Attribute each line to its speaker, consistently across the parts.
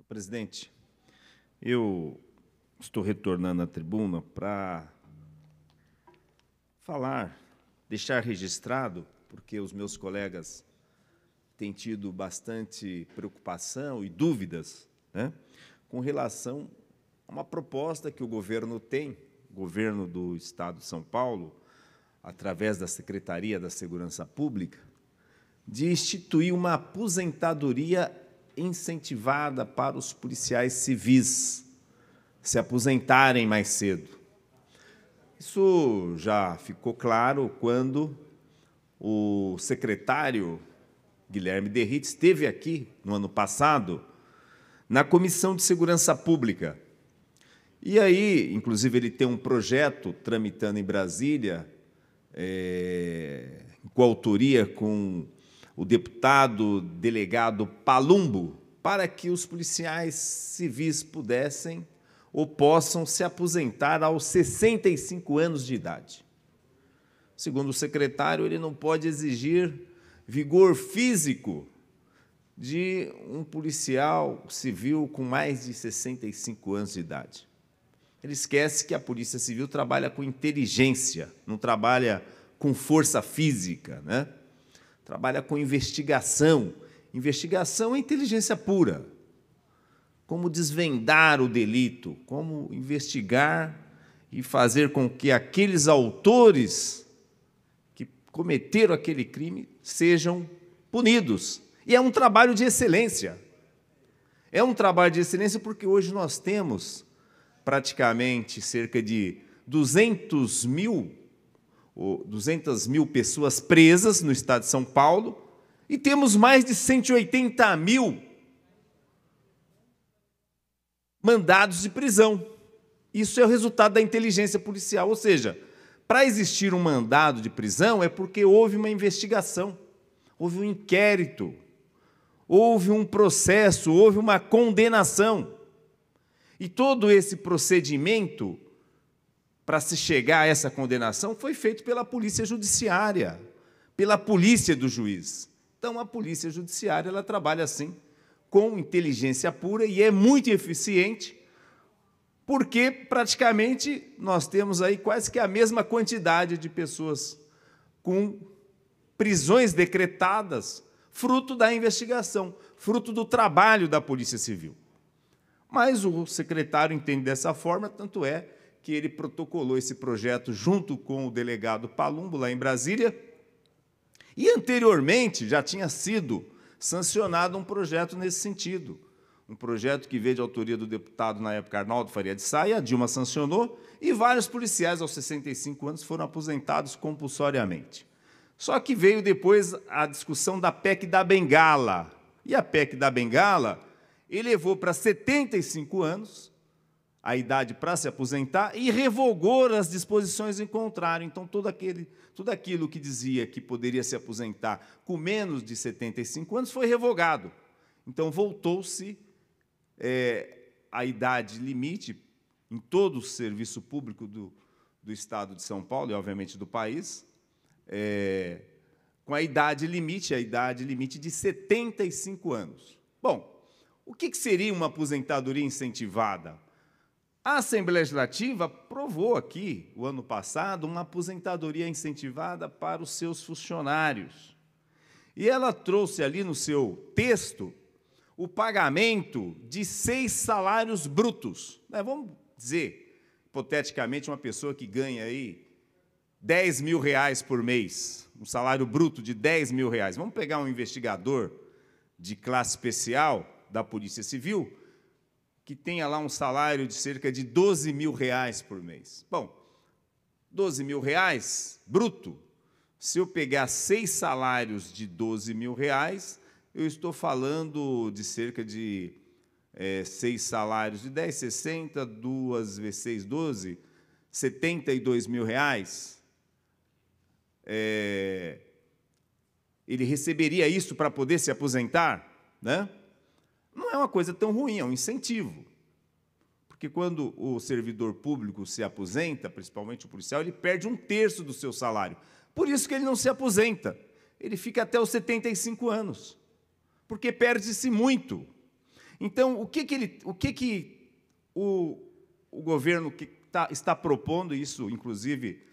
Speaker 1: Presidente, eu estou retornando à tribuna para falar, deixar registrado, porque os meus colegas têm tido bastante preocupação e dúvidas, né, com relação a uma proposta que o governo tem, o governo do Estado de São Paulo, através da Secretaria da Segurança Pública, de instituir uma aposentadoria incentivada para os policiais civis se aposentarem mais cedo. Isso já ficou claro quando o secretário Guilherme Derrit esteve aqui, no ano passado, na Comissão de Segurança Pública. E aí, inclusive, ele tem um projeto tramitando em Brasília, em coautoria com o deputado delegado Palumbo, para que os policiais civis pudessem ou possam se aposentar aos 65 anos de idade. Segundo o secretário, ele não pode exigir vigor físico de um policial civil com mais de 65 anos de idade. Ele esquece que a Polícia Civil trabalha com inteligência, não trabalha com força física, né? Trabalha com investigação. Investigação é inteligência pura. Como desvendar o delito, como investigar e fazer com que aqueles autores que cometeram aquele crime sejam punidos. E é um trabalho de excelência. É um trabalho de excelência porque hoje nós temos praticamente cerca de 200 mil pessoas presas no estado de São Paulo e temos mais de 180 mil mandados de prisão. Isso é o resultado da inteligência policial, ou seja, para existir um mandado de prisão é porque houve uma investigação, houve um inquérito, houve um processo, houve uma condenação. E todo esse procedimento para se chegar a essa condenação foi feito pela polícia judiciária, pela polícia do juiz. Então, a polícia judiciária ela trabalha assim, com inteligência pura, e é muito eficiente, porque praticamente nós temos aí quase que a mesma quantidade de pessoas com prisões decretadas, fruto da investigação, fruto do trabalho da Polícia Civil. Mas o secretário entende dessa forma, tanto é que ele protocolou esse projeto junto com o delegado Palumbo, lá em Brasília, e anteriormente já tinha sido sancionado um projeto nesse sentido, um projeto que veio de autoria do deputado, na época, Arnaldo Faria de Sá, a Dilma sancionou, e vários policiais aos 65 anos foram aposentados compulsoriamente. Só que veio depois a discussão da PEC da Bengala, e a PEC da Bengala elevou para 75 anos a idade para se aposentar e revogou as disposições em contrário. Então, tudo aquilo que dizia que poderia se aposentar com menos de 75 anos foi revogado. Então, voltou-se a idade limite em todo o serviço público do Estado de São Paulo e, obviamente, do país, com a idade limite de 75 anos. Bom, o que seria uma aposentadoria incentivada? A Assembleia Legislativa aprovou aqui, o ano passado, uma aposentadoria incentivada para os seus funcionários. E ela trouxe ali no seu texto o pagamento de 6 salários brutos. Vamos dizer, hipoteticamente, uma pessoa que ganha aí R$10.000 por mês, um salário bruto de R$10.000. Vamos pegar um investigador de classe especial da Polícia Civil, que tenha lá um salário de cerca de R$12.000 por mês. Bom, R$12.000 bruto, se eu pegar 6 salários de R$12.000, eu estou falando de cerca de 6 salários de 10, 60, 2 vezes 6, 12, R$72.000. Ele receberia isso para poder se aposentar, né? Não é uma coisa tão ruim, é um incentivo. Porque quando o servidor público se aposenta, principalmente o policial, ele perde 1/3 do seu salário. Por isso que ele não se aposenta. Ele fica até os 75 anos, porque perde-se muito. Então, o que o governo está propondo, isso, inclusive,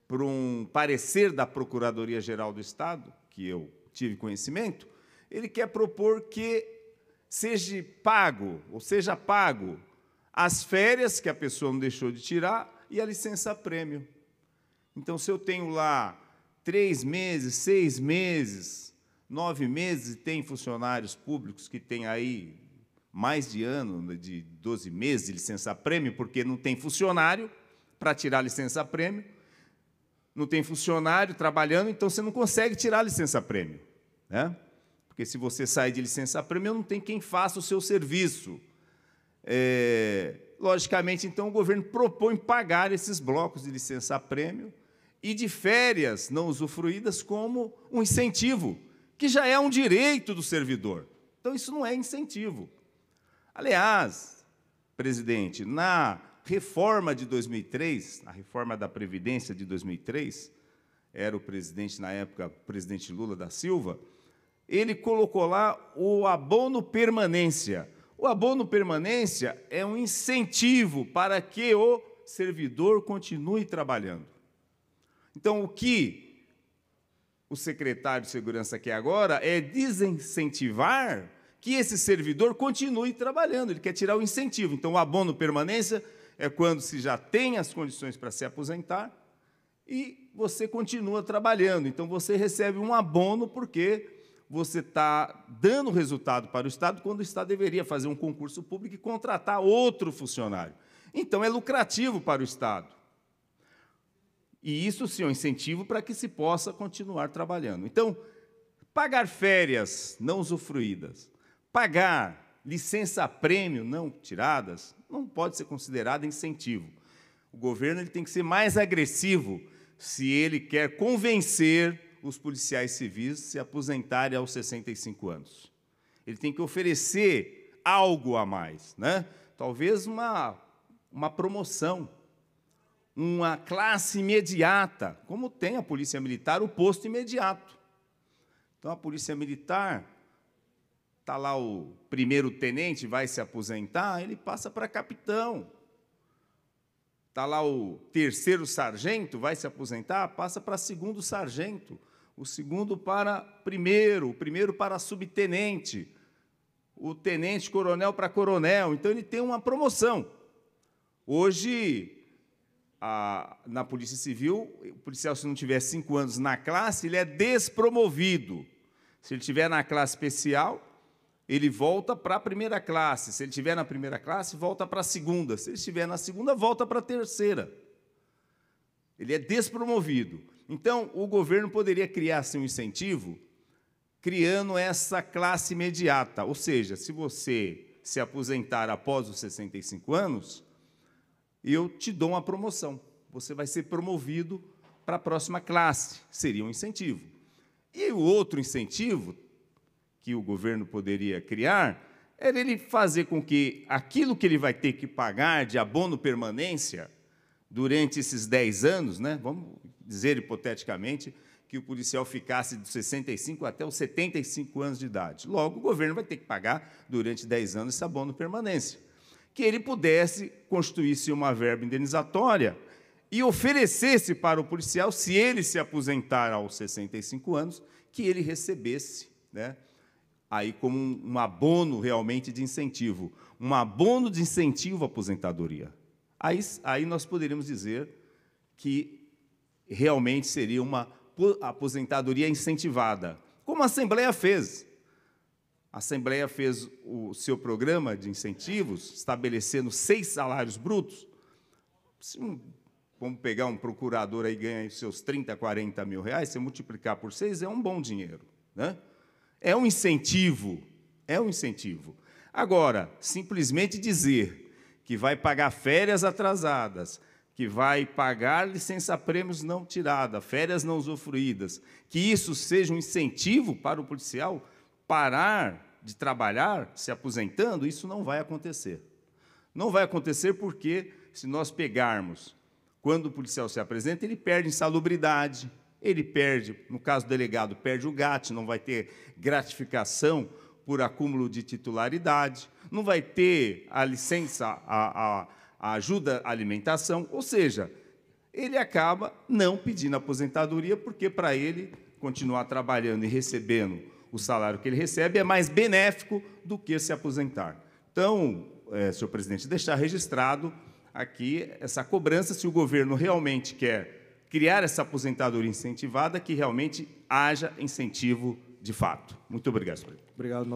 Speaker 1: por um parecer da Procuradoria-Geral do Estado, que eu tive conhecimento, ele quer propor que seja pago as férias que a pessoa não deixou de tirar e a licença-prêmio. Então, se eu tenho lá 3 meses, 6 meses, 9 meses, e tem funcionários públicos que têm aí mais de ano, de 12 meses de licença-prêmio, porque não tem funcionário para tirar licença-prêmio, não tem funcionário trabalhando, então você não consegue tirar licença-prêmio, né? Porque se você sair de licença-prêmio, não tem quem faça o seu serviço. Logicamente, então, o governo propõe pagar esses blocos de licença-prêmio e de férias não usufruídas como um incentivo, que já é um direito do servidor. Então, isso não é incentivo. Aliás, presidente, na reforma de 2003, na reforma da Previdência de 2003, era o presidente, na época, o presidente Lula da Silva, ele colocou lá o abono permanência. O abono permanência é um incentivo para que o servidor continue trabalhando. Então, o que o secretário de Segurança quer agora é desincentivar que esse servidor continue trabalhando, ele quer tirar o incentivo. Então, o abono permanência é quando se já tem as condições para se aposentar e você continua trabalhando. Então, você recebe um abono porque você está dando resultado para o Estado, quando o Estado deveria fazer um concurso público e contratar outro funcionário. Então, é lucrativo para o Estado. E isso, sim, é um incentivo para que se possa continuar trabalhando. Então, pagar férias não usufruídas, pagar licença-prêmio não tiradas, não pode ser considerado incentivo. O governo ele tem que ser mais agressivo se ele quer convencer os policiais civis se aposentarem aos 65 anos. Ele tem que oferecer algo a mais, né? Talvez uma promoção, uma classe imediata, como tem a Polícia Militar, o posto imediato. Então, a Polícia Militar, está lá o primeiro-tenente, vai se aposentar, ele passa para capitão. Está lá o terceiro-sargento, vai se aposentar, passa para segundo-sargento. O segundo para primeiro, o primeiro para subtenente, o tenente-coronel para coronel. Então, ele tem uma promoção. Hoje, na Polícia Civil, o policial, se não tiver 5 anos na classe, ele é despromovido. Se ele estiver na classe especial, ele volta para a primeira classe. Se ele estiver na primeira classe, volta para a segunda. Se ele estiver na segunda, volta para a terceira. Ele é despromovido. Então, o governo poderia criar assim, um incentivo, criando essa classe imediata. Ou seja, se você se aposentar após os 65 anos, eu te dou uma promoção. Você vai ser promovido para a próxima classe. Seria um incentivo. E o outro incentivo que o governo poderia criar era ele fazer com que aquilo que ele vai ter que pagar de abono permanência durante esses 10 anos, né, vamos dizer hipoteticamente, que o policial ficasse dos 65 até os 75 anos de idade. Logo, o governo vai ter que pagar durante 10 anos esse abono permanência. Que ele pudesse constituir-se uma verba indenizatória e oferecesse para o policial, se ele se aposentar aos 65 anos, que ele recebesse, né, aí como um abono realmente de incentivo, um abono de incentivo à aposentadoria. Aí nós poderíamos dizer que realmente seria uma aposentadoria incentivada, como a Assembleia fez. A Assembleia fez o seu programa de incentivos, estabelecendo 6 salários brutos. Vamos pegar um procurador aí ganha seus 30, 40 mil reais, se multiplicar por 6, é um bom dinheiro, né? É um incentivo, é um incentivo. Agora, simplesmente dizer que vai pagar férias atrasadas, que vai pagar licença-prêmios não tirada, férias não usufruídas, que isso seja um incentivo para o policial parar de trabalhar se aposentando, isso não vai acontecer. Não vai acontecer porque, se nós pegarmos, quando o policial se apresenta, ele perde insalubridade, ele perde, no caso do delegado, perde o GAT, não vai ter gratificação por acúmulo de titularidade, não vai ter a licença, a ajuda à alimentação, ou seja, ele acaba não pedindo aposentadoria, porque para ele continuar trabalhando e recebendo o salário que ele recebe é mais benéfico do que se aposentar. Então, senhor presidente, deixar registrado aqui essa cobrança, se o governo realmente quer criar essa aposentadoria incentivada, que realmente haja incentivo de fato. Muito obrigado, senhor presidente.
Speaker 2: Obrigado.